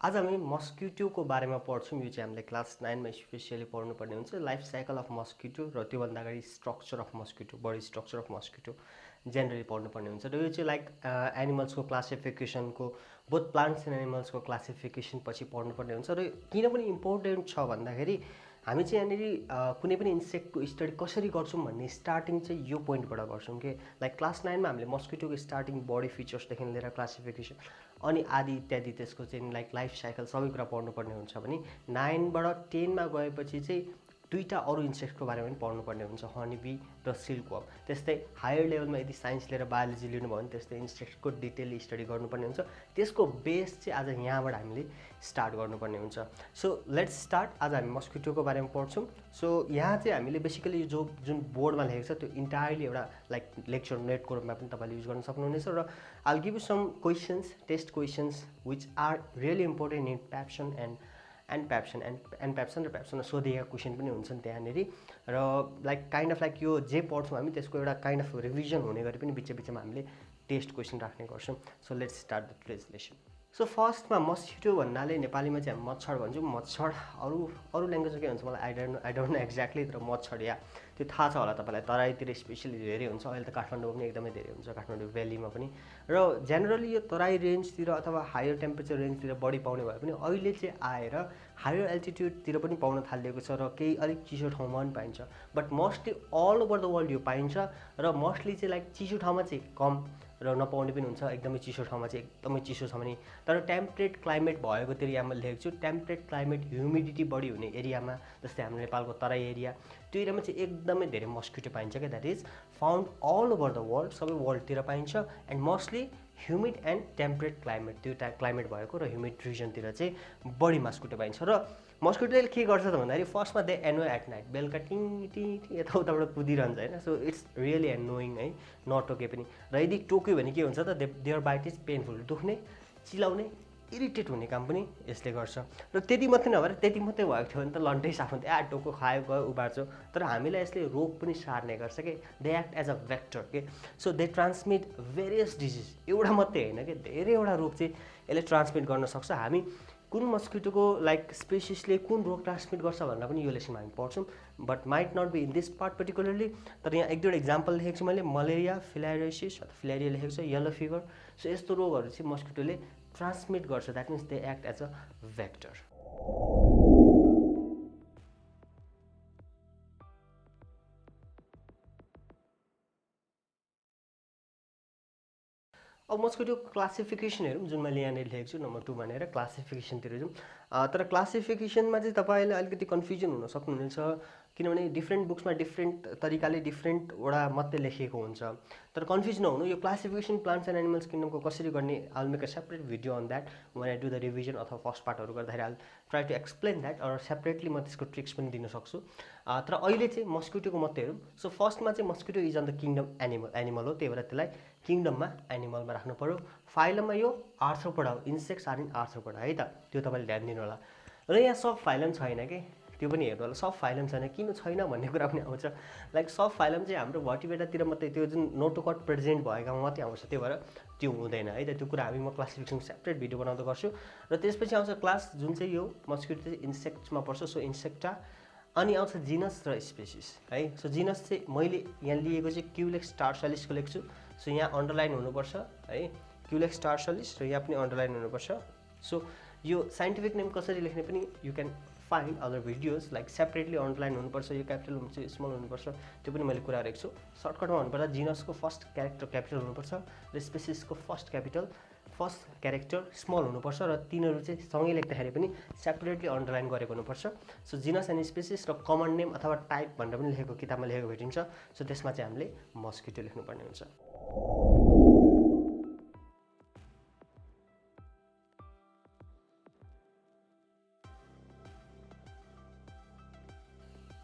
आज हामी मस्किटोको बारेमा पढ्छौँ। यो चाहिँ हामीले क्लास 9 मा स्पेसियली पढ्नुपर्ने हुन्छ। लाइफ साइकल अफ मस्किटो र त्योभन्दा अगाडि structure of mosquito, body structure of mosquito generally पढ्नुपर्ने हुन्छ। र यो चाहिँ लाइक एनिमल्सको क्लासिफिकेसनको बोथ प्लान्ट्स एन्ड एनिमल्सको क्लासिफिकेसन पछि पढ्नुपर्ने हुन्छ। र किन पनि इम्पोर्टेन्ट छ भन्दाखेरि हामी चाहिँ यहाँनिर कुनै पनि इन्सेक्टको स्टडी कसरी गर्छौँ भन्ने स्टार्टिङ चाहिँ यो पोइन्टबाट गर्छौँ कि लाइक क्लास 9 मा हामीले मस्किटोको स्टार्टिङ बडी फिचर्सदेखि लिएर क्लासिफिकेसन अनि आदि इत्यादि त्यसको चाहिँ लाइक लाइफ साइकल सबै कुरा पढ्नुपर्ने हुन्छ भने 9 बाट 10 मा गएपछि चाहिँ दुईटा अरू इन्सेक्टको बारेमा पनि पढ्नुपर्ने हुन्छ, हनीबी र सिल्कवर्म। त्यस्तै हायर लेभलमा यदि साइन्स लिएर बायोलोजी लिनुभयो भने त्यस्तै इन्सेक्टको डिटेल स्टडी गर्नुपर्ने हुन्छ। त्यसको बेस चाहिँ आज यहाँबाट हामीले स्टार्ट गर्नुपर्ने हुन्छ। So let's start. आज हामी मस्किटोको बारेमा पढ्छौँ। सो यहाँ चाहिँ हामीले बेसिकली जुन बोर्डमा लेखेको छ त्यो इन्टायरली एउटा लाइक लेक्चर नेटको रूपमा पनि तपाईँले युज गर्न सक्नुहुनेछ। र I will give you some questions, test questions which are really important in प्याप्सन एन्ड प्याप्सन र प्याप्सनमा सोधिएका क्वेसन पनि हुन्छन् त्यहाँनिर। र लाइक काइन्ड अफ लाइक यो जे पढ्छौँ हामी त्यसको एउटा काइन्ड अफ रिभिजन हुने गरी पनि बिचमा हामीले टेस्ट क्वेसन राख्ने गर्छौँ। So let's start the today's lesson. So फर्स्टमा मस्किटो भन्नाले नेपालीमा चाहिँ हामी मच्छर भन्छौँ। मच्छर अरू ल्याङ्ग्वेजमा के भन्छ मलाई आई डोन्ट नो एक्ज्याक्टली, तर मच्छर या त्यो थाहा छ होला तपाईँलाई। तराईतिर स्पेसली धेरै हुन्छ, अहिले त काठमाडौँ पनि एकदमै धेरै हुन्छ, काठमाडौँ भ्यालीमा पनि। र जेनरली यो तराई रेन्जतिर अथवा हायर टेम्परेचर रेन्जतिर बढी पाउने भए पनि अहिले चाहिँ आएर हायर एल्टिट्युडतिर पनि पाउन थालिएको छ र केही अलिक चिसो ठाउँमा पनि पाइन्छ। But mostly all over the world यो पाइन्छ र मोस्टली चाहिँ लाइक चिसो ठाउँमा चाहिँ कम र नपाउने पनि हुन्छ। एकदमै चिसो ठाउँमा चाहिँ एकदमै चिसो छ भने, तर टेम्परेट क्लाइमेट भएकोतिर यहाँ मैले लेखेको छु टेम्परेट क्लाइमेट ह्युमिडिटी बढी हुने एरियामा, जस्तै हाम्रो नेपालको तराई एरिया, त्यो एरियामा चाहिँ एकदमै धेरै मस्किटो पाइन्छ क्या। That is found all over the world, सबै वर्ल्डतिर पाइन्छ। And mostly humid and temperate climate, त्यो क्लाइमेट भएको र ह्युमिड रिजनतिर चाहिँ बढी मस्किटो पाइन्छ। र मस्किटोले के गर्छ त भन्दाखेरि फर्स्टमा दे एनो एट नाइट, बेलुका टिङ यताउताबाट कुदिरहन्छ होइन। सो इट्स रियली एनोइङ है, नटोके पनि। र यदि टोक्यो भने के हुन्छ त देयर बाइट इज पेनफुल, दुख्ने, चिलाउने, इरिटेट हुने काम पनि यसले गर्छ। र त्यति मात्रै नभएर त्यति मात्रै भएको थियो भने त लन्टै साफ हुन्छ, टोको खायो गयो उबार्छ। तर हामीलाई यसले रोग पनि सार्ने गर्छ कि, they act as a vector के। So they transmit various disease, एउटा मात्रै होइन कि धेरैवटा रोग चाहिँ यसले ट्रान्समिट गर्न सक्छ। हामी कुन मस्किटोको लाइक स्पेसिसले कुन रोग ट्रान्समिट गर्छ भनेर पनि यो लेसनमा हामी पढ्छौँ, but might not be in this part particularly. तर यहाँ एक दुईवटा इक्जाम्पल लेखेको छु मैले, मलेरिया, फिलारियोसिस अथवा फिलारिया लेखेको छ, येलो फिभर। सो यस्तो रोगहरू चाहिँ मस्किटोले ट्रान्समिट गर्छ। That means they act as a vector. अब मस्किटो क्लासिफिकेसन हेरौँ, जुन मैले यहाँनिर लेखेको छु नम्बर 2 भनेर क्लासिफिकेसनतिर जाउँ। तर क्लासिफिकेसनमा चाहिँ तपाईँले अलिकति कन्फ्युजन हुन सक्नुहुनेछ, किनभने डिफ्रेन्ट बुक्समा डिफ्रेन्ट तरिकाले डिफ्रेन्टवटा मात्रै लेखिएको हुन्छ। तर कन्फ्युज नहुनु, यो क्लासिफिकेसन प्लान्ट्स एन्ड एनिमल्स किङडमको कसरी गर्ने, I will make a separate video on that when I do the revision अथवा फर्स्ट पार्टहरू गर्दाखेरि I try to explain that, or separately म त्यसको ट्रिक्स पनि दिन सक्छु। तर अहिले चाहिँ मस्किटोको मात्रै हेरौँ। सो फर्स्टमा चाहिँ mosquito is on the kingdom animal हो, त्यही भएर त्यसलाई किङडममा एनिमलमा राख्नु पऱ्यो। फाइलममा यो आर्थ्रोपोडा हो, इन्सेक्ट्स आर इन आर्थ्रोपोडा है त, त्यो तपाईँले ध्यान दिनु होला। र यहाँ सब फाइलम छैन कि, त्यो पनि हेर्नु होला। सब फाइलम छैन, किन छैन भन्ने कुरा पनि आउँछ। लाइक सब फाइलम चाहिँ हाम्रो भर्टिब्रेटातिर मात्रै, त्यो जुन नोटोकट प्रेजेन्ट भएकोमा मात्रै आउँछ, त्यही भएर त्यो हुँदैन है त। त्यो कुरा हामी म क्लासिफिकेसन सेपरेट भिडियो बनाउँदै गर्छु। र त्यसपछि आउँछ क्लास, जुन चाहिँ यो मस्किटो चाहिँ इन्सेक्ट्समा पर्छ। सो इन्सेक्टा, अनि आउँछ जिनस र स्पेसिस है। सो जिनस चाहिँ मैले यहाँ लिएको चाहिँ क्युलेक्स टार्सालिसको लेख्छु। सो यहाँ अन्डरलाइन हुनुपर्छ है, क्युलेक्स टार्सालिस, र यहाँ पनि अन्डरलाइन हुनुपर्छ। सो यो साइन्टिफिक नेम कसरी लेख्ने पनि you can find other videos, like separately underline हुनुपर्छ, यो क्यापिटल हुन्छ, स्मल हुनुपर्छ, त्यो पनि मैले कुरा गरेको छु। सर्टकटमा भन्नुपर्दा जिनसको फर्स्ट क्यारेक्टर क्यापिटल हुनुपर्छ र स्पेसिसको फर्स्ट क्यारेक्टर स्मल हुनुपर्छ, र तिनीहरू चाहिँ सँगै लेख्दाखेरि पनि सेपरेटली अन्डरलाइन गरेको हुनुपर्छ। सो जिनस एन्ड स्पेसिस र कमन नेम अथवा टाइप भनेर पनि लेखेको किताबमा लेखेको भेटिन्छ। सो त्यसमा चाहिँ हामीले मस्किटो लेख्नुपर्ने हुन्छ।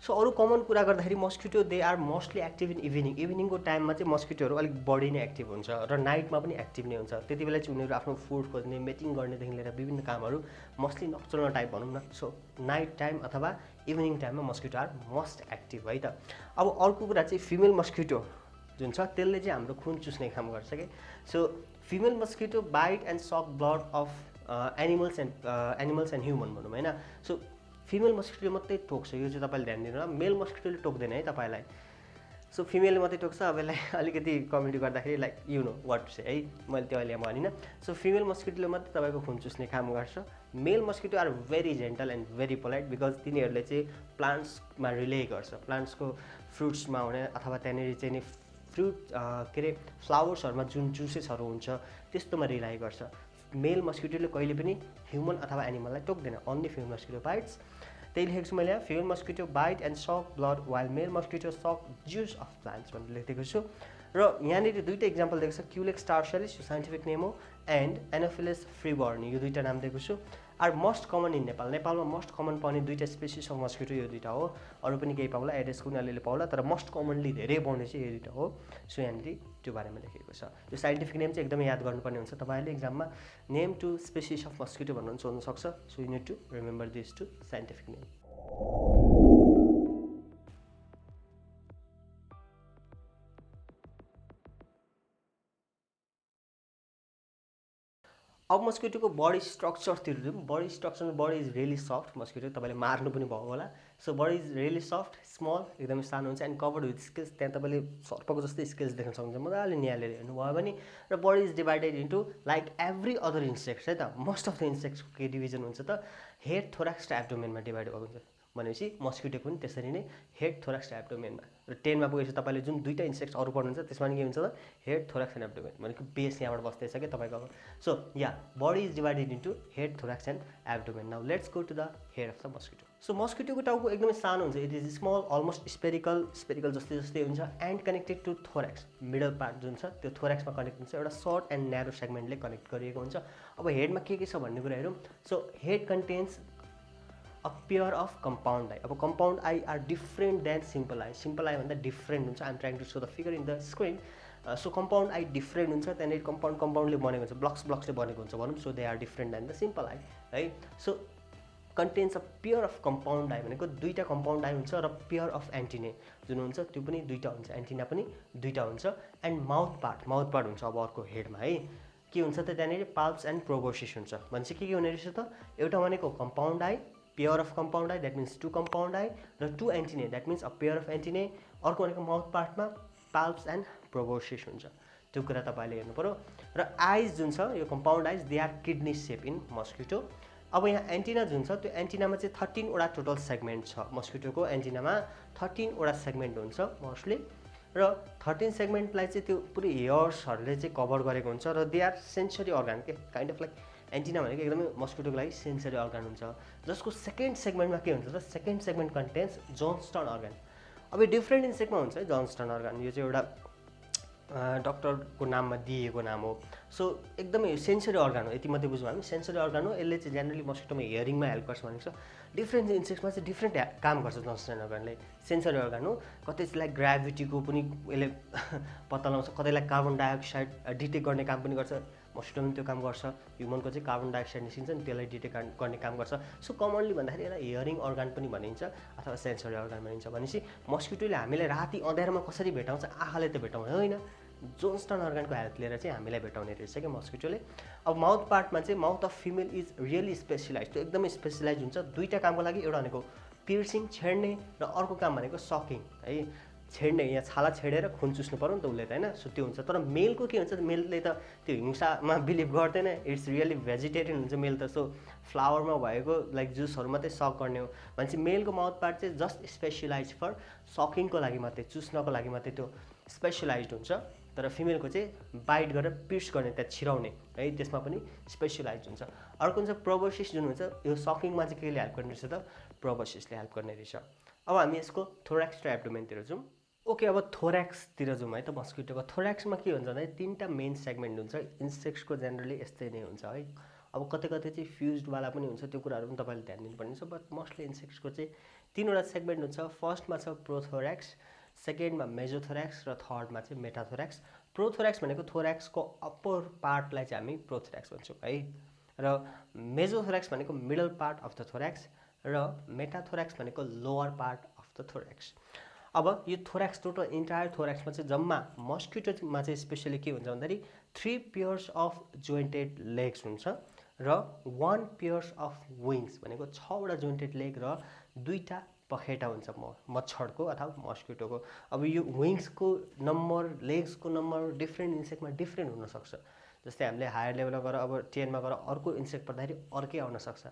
सो अरू कमन कुरा गर्दाखेरि mosquito they are mostly active in इभिनिङको टाइममा चाहिँ मस्किटोहरू अलिक बढी नै एक्टिभ हुन्छ, र नाइटमा पनि एक्टिभ नै हुन्छ। त्यति बेला चाहिँ उनीहरू आफ्नो फुड खोज्ने, मेटिङ गर्नेदेखि लिएर विभिन्न कामहरू मोस्टली नक्चरल टाइप भनौँ न। सो नाइट टाइम अथवा इभिनिङ टाइममा मस्किटो आर मोस्ट एक्टिभ है त। अब अर्को कुरा चाहिँ फिमेल मस्किटो जुन छ त्यसले चाहिँ हाम्रो खुन चुस्ने काम गर्छ कि। So female mosquito bite and suck blood of animals and human भनौँ होइन। सो फिमेल मस्किटोले मात्रै टोक्छ, यो चाहिँ तपाईँले ध्यान दिनु होला। मेल मस्किटोले टोक्दैन है तपाईँलाई। सो फिमेलले मात्रै टोक्छ। अब यसलाई अलिकति कमेडी गर्दाखेरि लाइक यु नो वाट से है, मैले त्यो अहिले भनिनँ। सो फिमेल मस्किटोले मात्रै तपाईँको खुन चुस्ने काम गर्छ। Male mosquito are very gentle and very polite because तिनीहरूले चाहिँ प्लान्ट्समा रिले गर्छ, प्लान्ट्सको फ्रुट्समा हुने अथवा त्यहाँनिर चाहिँ नि फ्रुट के अरे फ्लावर्सहरूमा जुन जुसेसहरू हुन्छ त्यस्तोमा रिलाइ गर्छ। मेल मस्किटोले कहिले पनि ह्युमन अथवा एनिमललाई टोक्दैन। Only female mosquito bites. त्यही लेखेको छु मैले यहाँ, female mosquito bite and suck blood while male mosquito suck juice of plants भनेर लेखेको छु। र यहाँनिर दुईवटा इक्जाम्पल दिएको छ, क्युलेक्स टार्सलिस यो साइन्टिफिक नेम हो, एन्ड एनोफिलस फ्रिबर्नी यो दुईवटा नाम दिएको छु। Are most common in Nepal. नेपालमा मोस्ट कमन पाउने दुईवटा स्पेसिस अफ मस्किटो यो दुईवटा हो। अरू पनि केही पाउला, एडेस कुनै अलिअलि पाउला, तर मोस्ट कमनली धेरै पाउने चाहिँ यो दुईवटा हो। सो यहाँनिर त्यो बारेमा लेखेको छ। यो साइन्टिफिक नेम चाहिँ एकदमै याद गर्नुपर्ने हुन्छ तपाईँहरूले एक्जाममा। Name two species of mosquito भन्नु सोध्नु सक्छ। So you need to remember this two scientific name. अब मस्किटोको बडी स्ट्रक्चरतिर जाउँ। Body structure, body is really soft. Mosquito तपाईँले मार्नु पनि भयो होला। So body is really soft, small, एकदमै सानो हुन्छ एन्ड कभर्ड विथ स्केल्स। त्यहाँ तपाईँले सर्पको जस्तै स्केल्स देख्न सक्नुहुन्छ मजाले निहालेर हेर्नुभयो भने। र body is divided into like every other insects है त। मोस्ट अफ द इन्सेक्ट्सको के डिभिजन हुन्छ त, हेड थोराक्स र एब्डोमेनमा डिभाइड भएको हुन्छ। भनेपछि मस्किटो पनि त्यसरी नै हेड थोराक्स र एब्डोमेनमा। र 10 मा पुगेपछि तपाईँले जुन दुईवटा इन्सेक्ट्स अरू पढ्नुहुन्छ त्यसमा के हुन्छ त, हेड थोराक्स एन्ड एब्डोमेन भनेको बेस यहाँबाट बस्दैछ कि तपाईँको। So yeah body is divided into head thorax and abdomen. Now let's go to the head of the mosquito. So मस्किटोको टाउको एकदमै सानो हुन्छ। It is small, almost spherical जस्तै हुन्छ and connected to thorax. Middle part जुन छ त्यो थोराक्समा कनेक्ट हुन्छ, एउटा सर्ट एन्ड न्यारो सेगमेन्टले कनेक्ट गरिएको हुन्छ। अब हेडमा के छ भन्ने कुरा हेरौँ। So head contains a pair of compound eye. अब compound eye are different than simple eye. Simple eye भन्दा डिफ्रेन्ट हुन्छ। I'm trying to show the figure in the screen. So compound eye different हुन्छ, त्यहाँनिर कम्पाउन्डले बनेको हुन्छ, ब्लक्सले बनेको हुन्छ भनौँ। So they are different than the simple eye है। So contains a pair of compound eye भनेको दुईवटा कम्पाउन्ड आई हुन्छ र पेयर अफ एन्टिने जुन हुन्छ त्यो पनि दुईवटा हुन्छ, एन्टिना पनि दुईवटा हुन्छ। एन्ड माउथ पार्ट हुन्छ अब अर्को हेडमा है। के हुन्छ त त्यहाँनिर पाल्प्स एन्ड प्रोबोसिस हुन्छ। भनेपछि के हुने रहेछ त, एउटा भनेको compound eye, pair of compound eye that means 2 compound eye, र 2 antennae that means a pair of antennae. अर्को भनेको माउथ पार्टमा पाल्प्स एन्ड प्रोबोसिस हुन्छ। त्यो कुरा तपाईँले हेर्नु पऱ्यो। र आइज जुन छ यो compound eyes they are kidney shape in mosquito. अब यहाँ एन्टिना जुन छ त्यो एन्टिनामा चाहिँ 13 वटा टोटल सेगमेन्ट छ। मस्किटोको एन्टिनामा 13 वटा सेगमेन्ट हुन्छ मोस्टली। र 13 सेगमेन्टलाई चाहिँ त्यो पुरै हेयर्सहरूले चाहिँ कभर गरेको हुन्छ। र दे आर सेन्सरी अर्गान के काइन्ड अफ लाइक एन्टिना भनेको एकदमै मस्किटोको लागि सेन्सरी अर्गान हुन्छ। जसको सेकेन्ड सेगमेन्टमा के हुन्छ त, सेकेन्ड सेगमेन्ट कन्टेन्स जोन्स्टन अर्गान। अब यो डिफ्रेन्ट इन्सेक्टमा हुन्छ है जोन्स्टन अर्गान। यो चाहिँ एउटा डक्टरको नाममा दिएको नाम हो। सो एकदमै सेन्सरी अर्गान हो, यति मात्रै बुझ्यौँ हामी। सेन्सरी अर्गान हो, यसले चाहिँ जेनरली मस्किटोमा हियरिङमा हेल्प गर्छ भनेको छ। डिफ्रेन्ट इन्सेक्ट्समा चाहिँ डिफ्रेन्ट काम गर्छ जोन्स्टन अर्गानले। सेन्सरी अर्गान हो, कतैलाई ग्राभिटीको पनि यसले पत्ता लगाउँछ, कतैलाई कार्बन डाइअक्साइड डिटेक्ट गर्ने काम पनि गर्छ। मस्किटोले त्यो काम गर्छ। ह्युमनको चाहिँ कार्बन डाइअक्साइड निस्किन्छ नि त्यसलाई डिटेक्ट गर्ने काम गर्छ। सो कमनली भन्दाखेरि यसलाई हियरिङ अर्गान पनि भनिन्छ अथवा सेन्सरी अर्गान भनिन्छ। भनेपछि मस्किटोले हामीलाई राति अँध्यारोमा कसरी भेटाउँछ, आँखाले त भेटाउने होइन, जोन्स्टन अर्गानको हेल्प लिएर चाहिँ हामीलाई भेटाउने रहेछ क्या मस्किटोले। अब माउथ पार्टमा चाहिँ mouth of female is really specialise. त्यो एकदमै स्पेसलाइज हुन्छ दुईवटा कामको लागि। एउटा भनेको पिर्सिङ छेड्ने र अर्को काम भनेको सकिङ है। छेड्ने, यहाँ छाला छेडेर खुन चुस्नु पऱ्यो नि त उसले त होइन। सो त्यो हुन्छ। तर मेलको के हुन्छ, मेलले त त्यो हिंसामा बिलिभ गर्दैन। इट्स रियली भेजिटेरियन हुन्छ मेल त। सो फ्लावरमा भएको लाइक जुसहरू मात्रै सक गर्ने हो। भनेपछि मेलको माउथ पार्ट चाहिँ जस्ट स्पेसलाइज फर सकिङको लागि मात्रै, चुस्नको लागि मात्रै त्यो स्पेसलाइज हुन्छ। तर फिमेलको चाहिँ बाइट गरेर पिर्स गर्ने, त्यहाँ छिराउने है, त्यसमा पनि स्पेसलाइज हुन्छ। अर्को हुन्छ प्रोबोसिस जुन हुन्छ, यो सकिङमा चाहिँ केले हेल्प गर्ने रहेछ त, प्रोबोसिसले हेल्प गर्ने रहेछ। अब हामी यसको थोराक्स र एब्डोमेनतिर जाउँ। ओके, अब थोराक्सतिर जाउँ है त मस्किटोको। थोराक्समा के हुन्छ भने 3टा मेन सेगमेन्ट हुन्छ। इन्सेक्ट्सको जेनरली यस्तै नै हुन्छ है। अब कतै चाहिँ फ्युजडवाला पनि हुन्छ, त्यो कुराहरू पनि तपाईँले ध्यान दिनुपर्ने छ। बट मोस्टली इन्सेक्ट्सको चाहिँ 3वटा सेगमेन्ट हुन्छ। फर्स्टमा छ प्रोथोराक्स, सेकेन्डमा मेजोथोराक्स र थर्डमा चाहिँ मेटाथोराक्स। प्रोथोराक्स भनेको थोराक्सको अप्पर पार्टलाई चाहिँ हामी प्रोथोराक्स भन्छौँ है। र मेजोथोराक्स भनेको मिडल पार्ट अफ द थोराक्स र मेटाथोराक्स भनेको लोअर पार्ट अफ द थोराक्स। अब यो थोराक्स टोटल इन्टायर थोराक्समा चाहिँ जम्मा मस्किटोमा चाहिँ स्पेसली के हुन्छ भन्दाखेरि 3 पेयर्स अफ जोइन्टेड लेग्स हुन्छ र 1 पेयर्स अफ विङ्स भनेको 6वटा जोइन्टेड लेग र 2टा पखेटा हुन्छ मच्छरको अथवा मस्किटोको। अब यो विङ्सको नम्बर, लेग्सको नम्बर डिफ्रेन्ट इन्सेक्टमा डिफ्रेन्ट हुनसक्छ। जस्तै हामीले हायर लेभलमा गएर अब 10मा गएर अर्को इन्सेक्ट पर्दाखेरि अर्कै आउन सक्छ।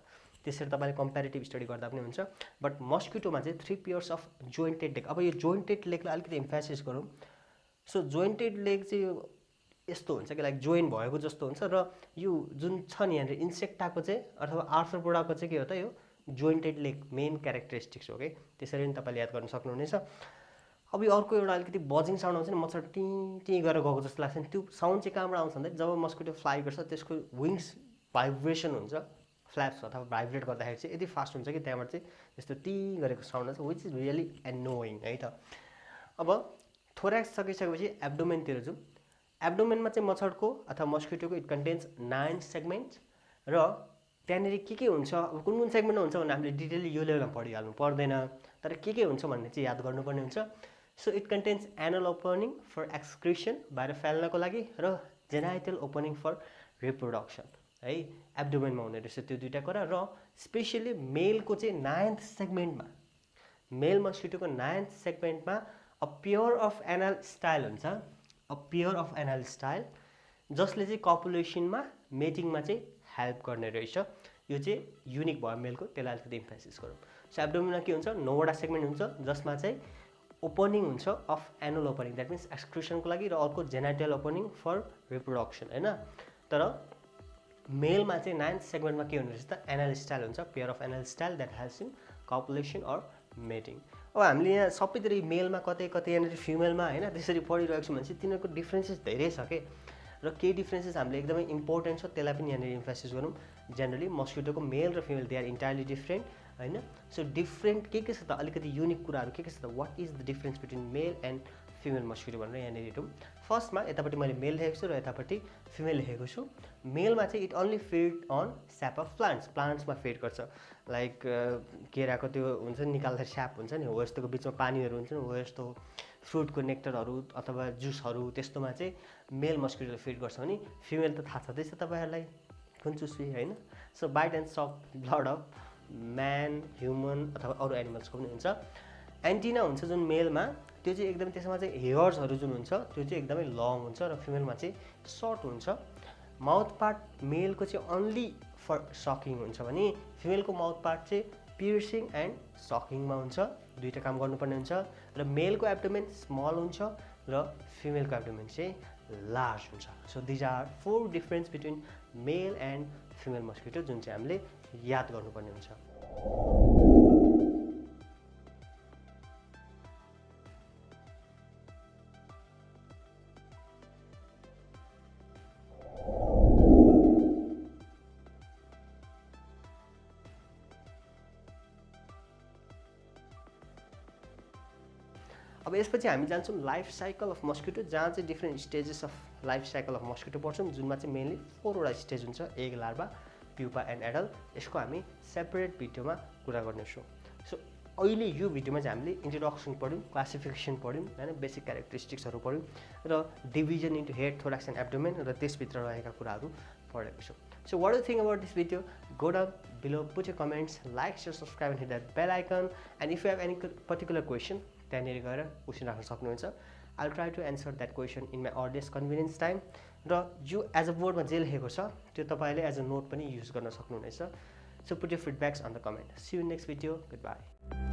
त्यसरी तपाईँले कम्पेरिटिभ स्टडी गर्दा पनि हुन्छ। बट मस्किटोमा चाहिँ 3 पेयर्स अफ जोइन्टेड लेग। अब यो जोइन्टेड लेगलाई अलिकति इम्फेसिस गरौँ। सो जोइन्टेड लेग चाहिँ यस्तो हुन्छ कि लाइक जोइन भएको जस्तो हुन्छ र यो जुन छ नि यहाँनिर इन्सेक्टाको चाहिँ अथवा आर्थ्रोपोडाको चाहिँ के हो त, यो जोइन्टेड लेग मेन क्यारेक्टरिस्टिक्स हो कि। त्यसरी नै तपाईँले याद गर्न सक्नुहुनेछ। अब यो अर्को एउटा अलिकति बजिङ साउन्ड आउँछ नि, मच्छर टी टी गरेर गएको जस्तो लाग्छ नि, त्यो साउन्ड चाहिँ कहाँबाट आउँछ भन्दा जब मस्किटो फ्लाइ गर्छ त्यसको विङ्स भाइब्रेसन हुन्छ, फ्ल्याप्स अथवा भाइब्रेट गर्दाखेरि चाहिँ यति फास्ट हुन्छ कि त्यहाँबाट चाहिँ यस्तो टी गरेको साउन्ड आउँछ, विच इज रियली एनोइङ है त। अब थोराक्स सकिसकेपछि एब्डोमेनतिर जाउँ। एब्डोमेनमा चाहिँ मच्छरको अथवा मस्किटोको इट कन्टेन्स 9 सेगमेन्ट्स र त्यहाँनिर के हुन्छ, अब कुन कुन सेगमेन्टमा हुन्छ भने हामीले डिटेलली यो लेभलमा पढिहाल्नु पर्दैन, तर के हुन्छ भन्ने चाहिँ याद गर्नुपर्ने हुन्छ। So it contains anal opening for excretion, बाहिर फाल्नको लागि, र जेनाइटल ओपनिङ फर रिप्रोडक्सन है। एब्डोमेनमा हुने रहेछ त्यो 2टा कुरा। र स्पेसियली मेलको चाहिँ 9th सेगमेन्टमा, मेल मस्किटोको 9th सेगमेन्टमा a pair of anal style हुन्छ, a pair of anal style, जसले चाहिँ कपुलेसनमा मेटिङमा चाहिँ हेल्प गर्ने रहेछ। यो चाहिँ युनिक भयो मेलको, त्यसलाई अलिकति इम्फेसिस गरौँ। सो एब्डोमेनमा के हुन्छ, 9वटा सेगमेन्ट हुन्छ जसमा चाहिँ ओपनिङ हुन्छ of anal opening, that means एक्सक्रिसनको लागि, र अर्को जेनाइटल ओपनिङ फर रिप्रोडक्सन होइन। तर मेलमा चाहिँ 9th सेगमेन्टमा के हुने रहेछ त, एनल स्टाइल हुन्छ, pair of anal style that helps in copulation or mating. अब हामीले यहाँ सबैतिर मेलमा कतै कतै यहाँनिर फिमेलमा होइन त्यसरी पढिरहेको छौँ भने चाहिँ तिनीहरूको डिफ्रेन्सेस धेरै छ के, र केही डिफ्रेन्सेस हामीले एकदमै इम्पोर्टेन्ट छ त्यसलाई पनि यहाँनिर इम्फेसिस गरौँ। जेनरली मस्किटोको मेल र female they are entirely different होइन। सो डिफ्रेन्ट के छ त, अलिकति युनिक कुराहरू के छ त, what is the difference between male and female mosquito भनेर यहाँनिर हेरौँ। फर्स्टमा यतापट्टि मैले मेल लेखेको छु र यतापट्टि फिमेल लेखेको छु। मेलमा चाहिँ it only feed on sap of प्लान्ट्समा फिड गर्छ, लाइक केराको त्यो हुन्छ नि निकाल्दा स्याप हुन्छ नि, हो यस्तोको बिचमा पानीहरू हुन्छ नि, हो यस्तो फ्रुटको नेक्टरहरू अथवा जुसहरू, त्यस्तोमा चाहिँ मेल मस्किटोले फिड गर्छ भने फिमेल त थाहा छँदैछ तपाईँहरूलाई कुन चुस्वी होइन। So bite and suck blood of man, human अथवा अरू एनिमल्सको पनि हुन्छ। एन्टिना हुन्छ जुन मेलमा, त्यो चाहिँ एकदमै त्यसमा चाहिँ हेयर्सहरू जुन हुन्छ त्यो चाहिँ एकदमै लङ हुन्छ, र फिमेलमा चाहिँ सर्ट हुन्छ। माउथ पार्ट मेलको चाहिँ अन्ली फर सकिङ हुन्छ भने फिमेलको माउथ पार्ट चाहिँ पियर्सिङ एन्ड सकिङमा हुन्छ, 2टा काम गर्नुपर्ने हुन्छ। र मेलको एब्डोमेन स्मल हुन्छ र फिमेलको एब्डोमेन चाहिँ लार्ज हुन्छ। So these are 4 difference between male and female mosquito जुन चाहिँ हामीले याद गर्नुपर्ने हुन्छ। अब यसपछि हामी जान्छौँ लाइफ साइकल अफ मस्किटो, जहाँ चाहिँ different stages of life cycle of mosquito पढ्छौँ, जुनमा चाहिँ मेनली 4वटा स्टेज हुन्छ, egg, larva, pupa and adult. यसको हामी सेपरेट भिडियोमा कुरा गर्नेछौँ। सो अहिले यो भिडियोमा चाहिँ हामीले इन्ट्रोडक्सन पढ्यौँ, क्लासिफिकेसन पढ्यौँ होइन, बेसिक क्यारेक्टरिस्टिक्सहरू पढ्यौँ, र division into head, thorax and abdomen, र त्यसभित्र रहेका कुराहरू पढेको छौँ। So what do you think about this video? Go down below, put your comments, like, share, subscribe and hit that bell icon. And if you have any particular question, त्यहाँनिर गएर question राख्न सक्नुहुन्छ। I'll try to answer that question in my earliest convenience time. र जो as a बोर्डमा जे लेखेको छ त्यो तपाईँले एज अ नोट पनि युज गर्न सक्नुहुनेछ। So put your feedbacks on the comment. See you in next video. Goodbye.